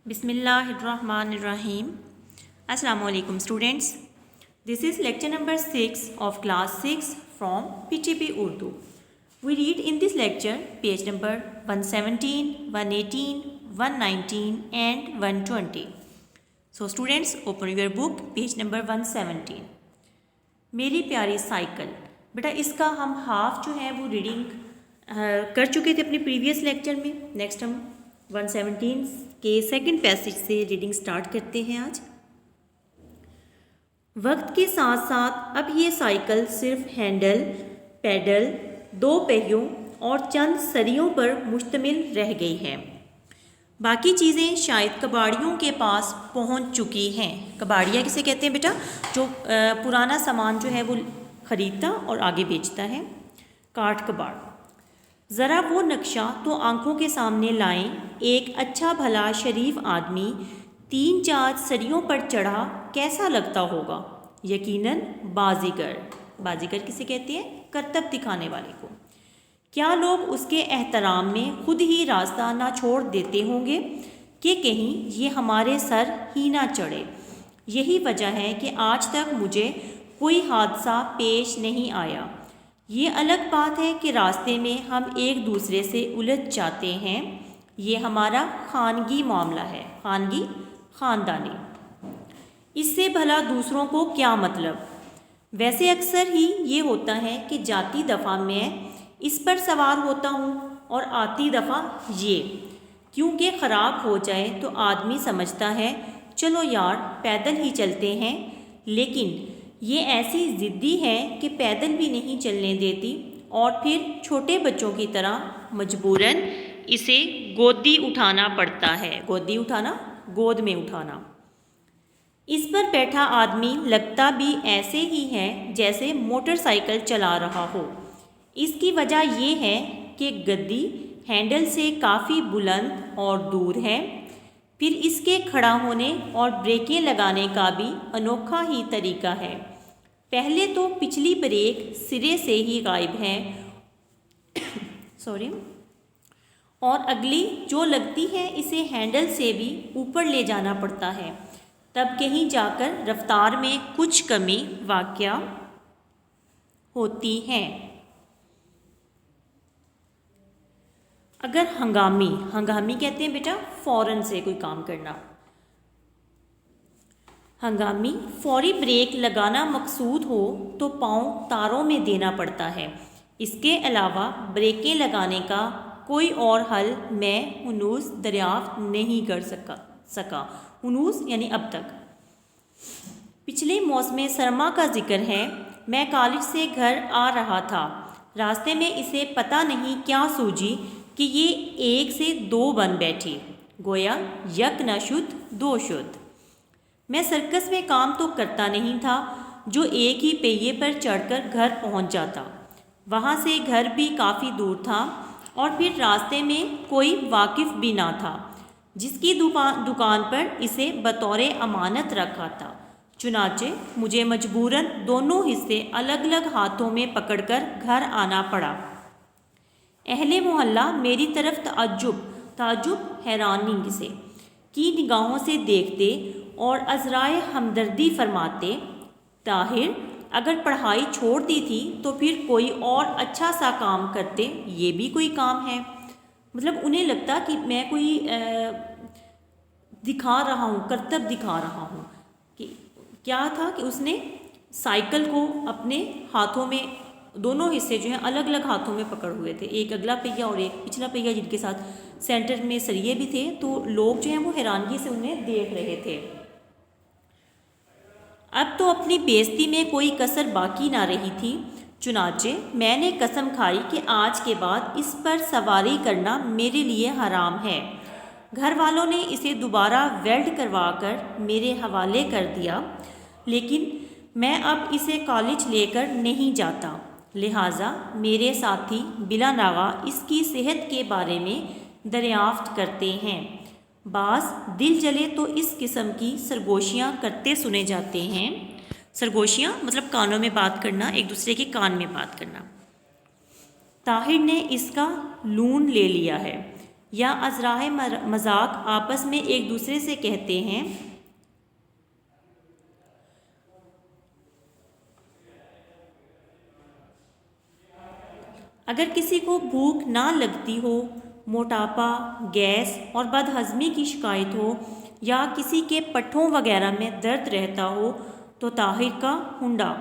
Bismillahirrahmanirrahim. Assalamu alaikum students. This is lecture number 6 of class 6 from PTP Urdu. We read in this lecture page number 117, 118, 119 and 120. So students, open your book page number 117. मेरी प्यारी cycle. बेटा इसका हम half जो है वो reading कर चुके थे अपने प्रीवियस लेक्चर में. नेक्स्ट हम 117 के सेकंड पैसेज से रीडिंग स्टार्ट करते हैं आज. वक्त के साथ साथ अब ये साइकिल सिर्फ हैंडल, पैडल, दो पहियों और चंद सरियों पर मुश्तमिल रह गई है. बाकी चीज़ें शायद कबाड़ियों के पास पहुंच चुकी हैं. कबाड़िया किसे कहते हैं बेटा? जो पुराना सामान जो है वो ख़रीदता और आगे बेचता है. काठ कबाड़. ज़रा वो नक्शा तो आंखों के सामने लाएं. एक अच्छा भला शरीफ आदमी 3-4 सरियों पर चढ़ा कैसा लगता होगा? यकीनन बाजीगर. बाजीगर किसे कहते हैं? करतब दिखाने वाले को. क्या लोग उसके एहतराम में खुद ही रास्ता ना छोड़ देते होंगे कि कहीं ये हमारे सर ही ना चढ़े. यही वजह है कि आज तक मुझे कोई हादसा पेश नहीं आया. ये अलग बात है कि रास्ते में हम एक दूसरे से उलझ जाते हैं. ये हमारा खानगी मामला है. खानगी, ख़ानदानी. इससे भला दूसरों को क्या मतलब? वैसे अक्सर ही ये होता है कि जाती दफ़ा मैं इस पर सवार होता हूँ और आती दफ़ा ये. क्योंकि ख़राब हो जाए तो आदमी समझता है चलो यार पैदल ही चलते हैं, लेकिन ये ऐसी ज़िद्दी है कि पैदल भी नहीं चलने देती और फिर छोटे बच्चों की तरह मजबूरन इसे गोदी उठाना पड़ता है. गोदी उठाना, गोद में उठाना. इस पर बैठा आदमी लगता भी ऐसे ही है जैसे मोटरसाइकिल चला रहा हो. इसकी वजह ये है कि गद्दी हैंडल से काफ़ी बुलंद और दूर है. फिर इसके खड़ा होने और ब्रेकें लगाने का भी अनोखा ही तरीका है. पहले तो पिछली ब्रेक सिरे से ही गायब है और अगली जो लगती है इसे हैंडल से भी ऊपर ले जाना पड़ता है. तब कहीं जाकर रफ्तार में कुछ कमी वाक़या होती है. अगर हंगामी कहते हैं बेटा फ़ौरन से कोई काम करना. हंगामी फौरी ब्रेक लगाना मकसूद हो तो पाँव तारों में देना पड़ता है. इसके अलावा ब्रेकें लगाने का कोई और हल मैं हुनूस दरियाफ्त नहीं कर सका. हुनूस यानी अब तक. पिछले मौसम सरमा का जिक्र है. मैं कॉलेज से घर आ रहा था. रास्ते में इसे पता नहीं क्या सूझी कि ये 1 से 2 बन बैठी. गोया यक न शुद्ध दो शुद्ध. मैं सर्कस में काम तो करता नहीं था जो एक ही पहिए पर चढ़कर घर पहुंच जाता. वहां से घर भी काफ़ी दूर था और फिर रास्ते में कोई वाकिफ़ भी ना था जिसकी दुकान पर इसे बतौर अमानत रखा था. चुनाचे मुझे मजबूरन दोनों हिस्से अलग अलग हाथों में पकड़कर घर आना पड़ा. अहले मोहल्ला मेरी तरफ ताज्जुब हैरानी से की निगाहों से देखते और अज़राए हमदर्दी फरमाते. ताहिर अगर पढ़ाई छोड़ दी थी तो फिर कोई और अच्छा सा काम करते. ये भी कोई काम है. मतलब उन्हें लगता कि मैं कोई दिखा रहा हूँ, करतब दिखा रहा हूँ. कि क्या था कि उसने साइकिल को अपने हाथों में दोनों हिस्से जो हैं अलग अलग हाथों में पकड़ हुए थे. एक अगला पहिया और एक पिछला पहिया, जिनके साथ सेंटर में सरिये भी थे. तो लोग जो हैं वो हैरानगी से उन्हें देख रहे थे. अब तो अपनी बेइज्जती में कोई कसर बाकी ना रही थी. चुनाचे मैंने कसम खाई कि आज के बाद इस पर सवारी करना मेरे लिए हराम है. घर वालों ने इसे दोबारा वेल्ड करवा कर मेरे हवाले कर दिया, लेकिन मैं अब इसे कॉलेज लेकर नहीं जाता. लिहाजा मेरे साथी बिला नागा इसकी सेहत के बारे में दरियाफ्त करते हैं. बास दिल जले तो इस किस्म की सरगोशियाँ करते सुने जाते हैं. सरगोशियाँ मतलब कानों में बात करना, एक दूसरे के कान में बात करना. ताहिर ने इसका लून ले लिया है. یا ازراہ مذاق آپس میں ایک دوسرے سے کہتے ہیں اگر کسی کو بھوک نہ لگتی ہو، موٹاپا، گیس اور بد ہضمی کی شکایت ہو یا کسی کے پٹھوں وغیرہ میں درد رہتا ہو تو طاہر کا ہونڈا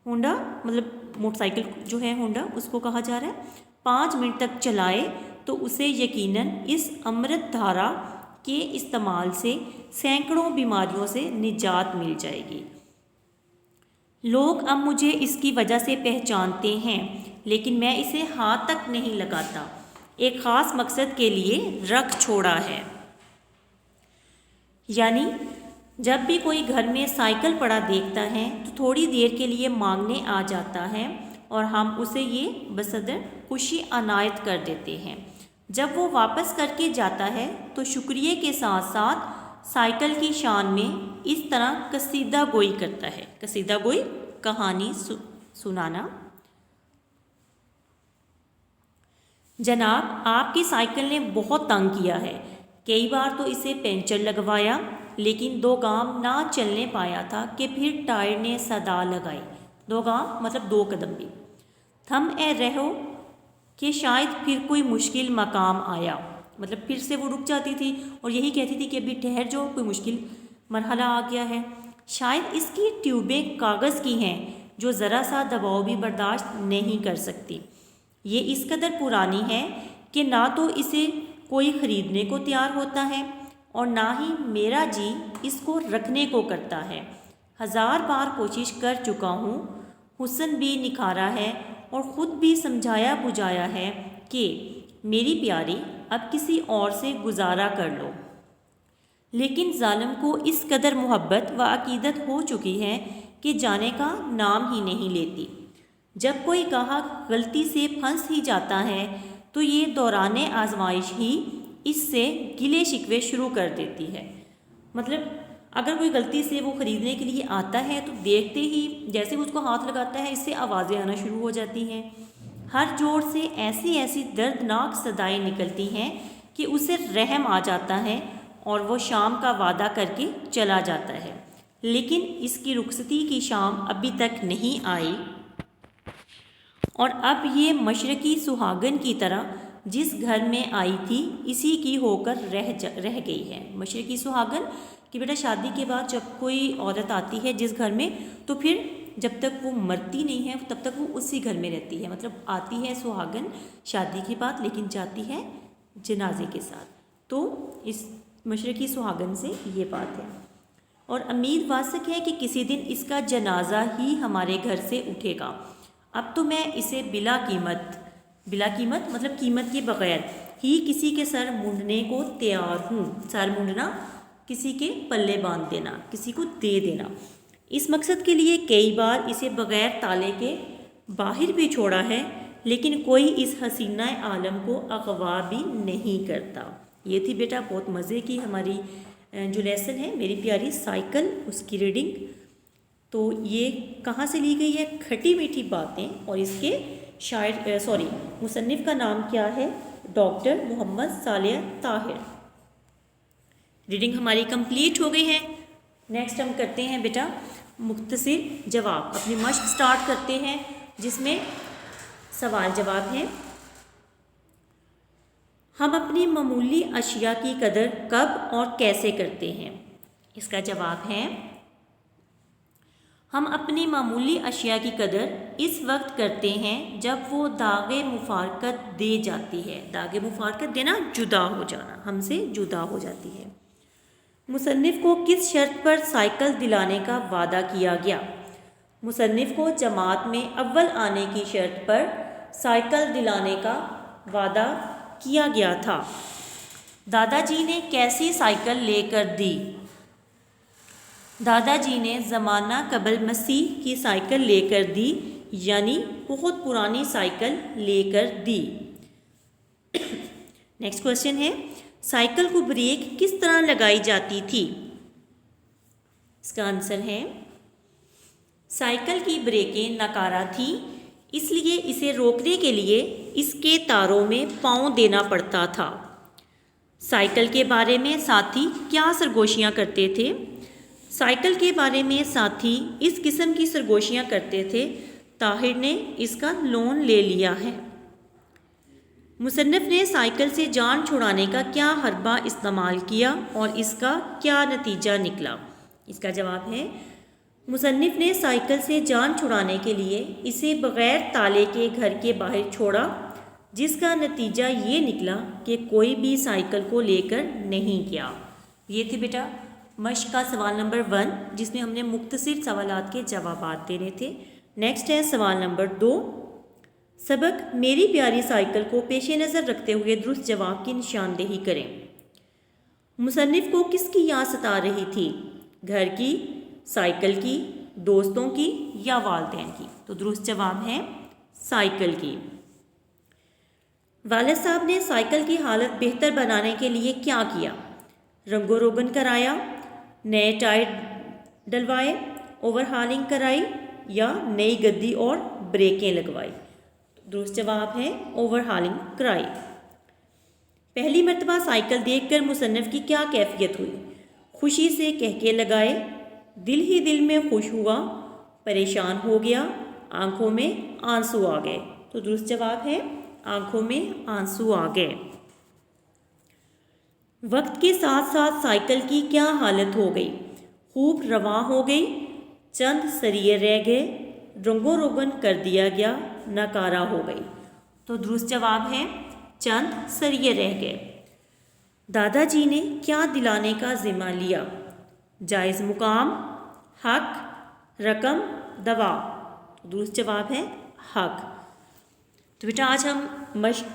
مطلب موٹر سائیکل جو ہے ہونڈا، اس کو کہا جا رہا ہے، 5 منٹ تک چلائے تو اسے یقیناً اس امرت دھارا کے استعمال سے سینکڑوں بیماریوں سے نجات مل جائے گی۔ لوگ اب مجھے اس کی وجہ سے پہچانتے ہیں، لیکن میں اسے ہاتھ تک نہیں لگاتا، ایک خاص مقصد کے لیے رکھ چھوڑا ہے۔ یعنی جب بھی کوئی گھر میں سائیکل پڑا دیکھتا ہے تو تھوڑی دیر کے لیے مانگنے آ جاتا ہے اور ہم اسے یہ بصدر خوشی عنایت کر دیتے ہیں۔ جب وہ واپس کر کے جاتا ہے تو شکریہ کے ساتھ ساتھ سائیکل کی شان میں اس طرح قصیدہ گوئی کرتا ہے۔ قصیدہ گوئی کہانی سنانا۔ جناب، آپ کی سائیکل نے بہت تنگ کیا ہے، کئی بار تو اسے پنچر لگوایا، لیکن 2 گام نہ چلنے پایا تھا کہ پھر ٹائر نے صدا لگائی۔ 2 گام مطلب 2 قدم بھی۔ تھم اے رہو کہ شاید پھر کوئی مشکل مقام آیا، مطلب پھر سے وہ رک جاتی تھی اور یہی کہتی تھی کہ ابھی ٹھہر جو، کوئی مشکل مرحلہ آ گیا ہے۔ شاید اس کی ٹیوبیں کاغذ کی ہیں جو ذرا سا دباؤ بھی برداشت نہیں کر سکتی۔ یہ اس قدر پرانی ہے کہ نہ تو اسے کوئی خریدنے کو تیار ہوتا ہے اور نہ ہی میرا جی اس کو رکھنے کو کرتا ہے۔ 1000 بار کوشش کر چکا ہوں، حسن بھی نکھارا ہے اور خود بھی سمجھایا بجھایا ہے کہ میری پیاری اب کسی اور سے گزارا کر لو، لیکن ظالم کو اس قدر محبت و عقیدت ہو چکی ہے کہ جانے کا نام ہی نہیں لیتی۔ جب کوئی گاہک غلطی سے پھنس ہی جاتا ہے تو یہ دوران آزمائش ہی اس سے گلے شکوے شروع کر دیتی ہے۔ مطلب اگر کوئی غلطی سے وہ خریدنے کے لیے آتا ہے تو دیکھتے ہی جیسے اس کو ہاتھ لگاتا ہے اس سے آوازیں آنا شروع ہو جاتی ہیں، ہر جوڑ سے ایسی دردناک صدائیں نکلتی ہیں کہ اسے رحم آ جاتا ہے اور وہ شام کا وعدہ کر کے چلا جاتا ہے، لیکن اس کی رخصتی کی شام ابھی تک نہیں آئی اور اب یہ مشرقی سہاگن کی طرح جس گھر میں آئی تھی اسی کی ہو کر رہ گئی ہے۔ مشرقی سہاگن کہ بیٹا شادی کے بعد جب کوئی عورت آتی ہے جس گھر میں تو پھر جب تک وہ مرتی نہیں ہے تب تک وہ اسی گھر میں رہتی ہے، مطلب آتی ہے سہاگن شادی کے بعد لیکن جاتی ہے جنازے کے ساتھ، تو اس مشرقی سہاگن سے یہ بات ہے۔ اور امید واسق ہے کہ کسی دن اس کا جنازہ ہی ہمارے گھر سے اٹھے گا۔ اب تو میں اسے بلا قیمت مطلب قیمت کے بغیر ہی کسی کے سر مونڈنے کو تیار ہوں۔ سر مونڈنا کسی کے پلے باندھ دینا، کسی کو دے دینا۔ اس مقصد کے لیے کئی بار اسے بغیر تالے کے باہر بھی چھوڑا ہے، لیکن کوئی اس حسینہ عالم کو اغوا بھی نہیں کرتا۔ یہ تھی بیٹا بہت مزے کی ہماری جو لیسن ہے میری پیاری سائیکل، اس کی ریڈنگ۔ تو یہ کہاں سے لی گئی ہے؟ کھٹی میٹھی باتیں، اور اس کے مصنف کا نام کیا ہے؟ ڈاکٹر محمد صالح طاہر۔ ریڈنگ ہماری کمپلیٹ ہو گئی ہے۔ نیکسٹ ہم کرتے ہیں بیٹا مختصر جواب، اپنی مشق سٹارٹ کرتے ہیں جس میں سوال جواب ہیں۔ ہم اپنی معمولی اشیاء کی قدر کب اور کیسے کرتے ہیں؟ اس کا جواب ہے ہم اپنی معمولی اشیاء کی قدر اس وقت کرتے ہیں جب وہ داغ مفارقت دے جاتی ہے۔ داغ مفارقت دینا، جدا ہو جانا، ہم سے جدا ہو جاتی ہے۔ مصنف کو کس شرط پر سائیکل دلانے کا وعدہ کیا گیا؟ مصنف کو جماعت میں اول آنے کی شرط پر سائیکل دلانے کا وعدہ کیا گیا تھا۔ دادا جی نے کیسی سائیکل لے کر دی؟ دادا جی نے زمانہ قبل مسیح کی سائیکل لے کر دی، یعنی بہت پرانی سائیکل لے کر دی۔ نیکسٹ کوشچن ہے سائیکل کو بریک کس طرح لگائی جاتی تھی؟ اس کا آنسر ہے سائیکل کی بریکیں ناکارہ تھیں، اس لیے اسے روکنے کے لیے اس کے تاروں میں پاؤں دینا پڑتا تھا۔ साइकिल के बारे में साथी क्या सरगोशियाँ करते थे? साइकिल के बारे में साथी इस किस्म की सरगोशियाँ करते थे, ताहिर ने इसका लोन ले लिया है। मुसन्निफ़ ने साइकिल से जान छुड़ाने का क्या हरबा इस्तेमाल किया और इसका क्या नतीजा निकला? इसका जवाब है, मुसन्निफ़ ने साइकिल से जान छुड़ाने के लिए इसे बग़ैर ताले के घर के बाहर छोड़ा, जिसका नतीजा ये निकला कि कोई भी साइकिल को लेकर नहीं गया। ये थे बेटा मश्क का सवाल नंबर 1, जिसमें हमने मुख्तसर सवालात के जवाबात देने थे। नेक्स्ट है सवाल नंबर 2। सबक मेरी प्यारी साइकिल को पेश नज़र रखते हुए दुरुस्त जवाब की निशानदेही करें। मुसन्निफ़ को किसकी याद सता रही थी? घर की, साइकिल की, दोस्तों की या वालिदैन की? तो दुरुस्त जवाब है साइकिल की। वालिद साहब ने साइकिल की हालत बेहतर बनाने के लिए क्या किया? रंगो रोगन कराया, नए टायर डलवाए, ओवरहालिंग कराई या नई गद्दी और ब्रेकें लगवाई? दुरुस्त जवाब है ओवरहालिंग कराई। पहली मरतबा साइकिल देखकर मुसन्निफ़ की क्या कैफियत हुई? खुशी से कहके लगाए, दिल ही दिल में खुश हुआ, परेशान हो गया, आंखों में आंसू आ गए? तो दुरुस्त जवाब है आंखों में आंसू आ गए। वक्त के साथ साथ साइकिल की क्या हालत हो गई? खूब रवां हो गई, चंद सरिये रह गए, रंगो रोगन कर दिया गया, नकारा हो गई? तो दुरुस्त जवाब है चंद सरिये रह गए। दादाजी ने क्या दिलाने का जिम्मा लिया? जायज़ मुकाम, हक, रकम, दवा? दुरुस्त जवाब है हक। तो बेटा आज हम मश्क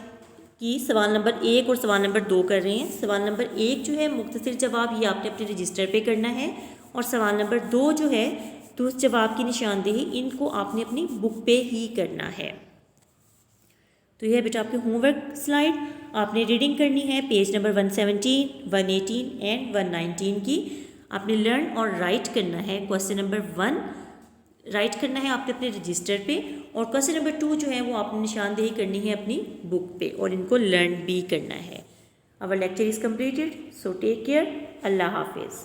की सवाल नंबर 1 और सवाल नंबर 2 कर रहे हैं। सवाल नंबर 1 जो है मुख्तसर जवाब, ये आपने अपने रजिस्टर पे करना है, और सवाल नंबर 2 जो है दुरुस्त जवाब की निशानदेही, इनको आपने अपनी बुक पे ही करना है। तो यह बेटा आपके होमवर्क स्लाइड, आपने रीडिंग करनी है पेज नंबर 117, 118 एंड 119 की। आपने लर्न और राइट करना है। क्वेश्चन नंबर 1 राइट करना है आपने अपने रजिस्टर पे, और क्वेश्चन नंबर 2 जो है वो आपने निशानदेही करनी है अपनी बुक पे, और इनको लर्न भी करना है। Our lecture is completed, so take care, अल्लाह हाफिज़।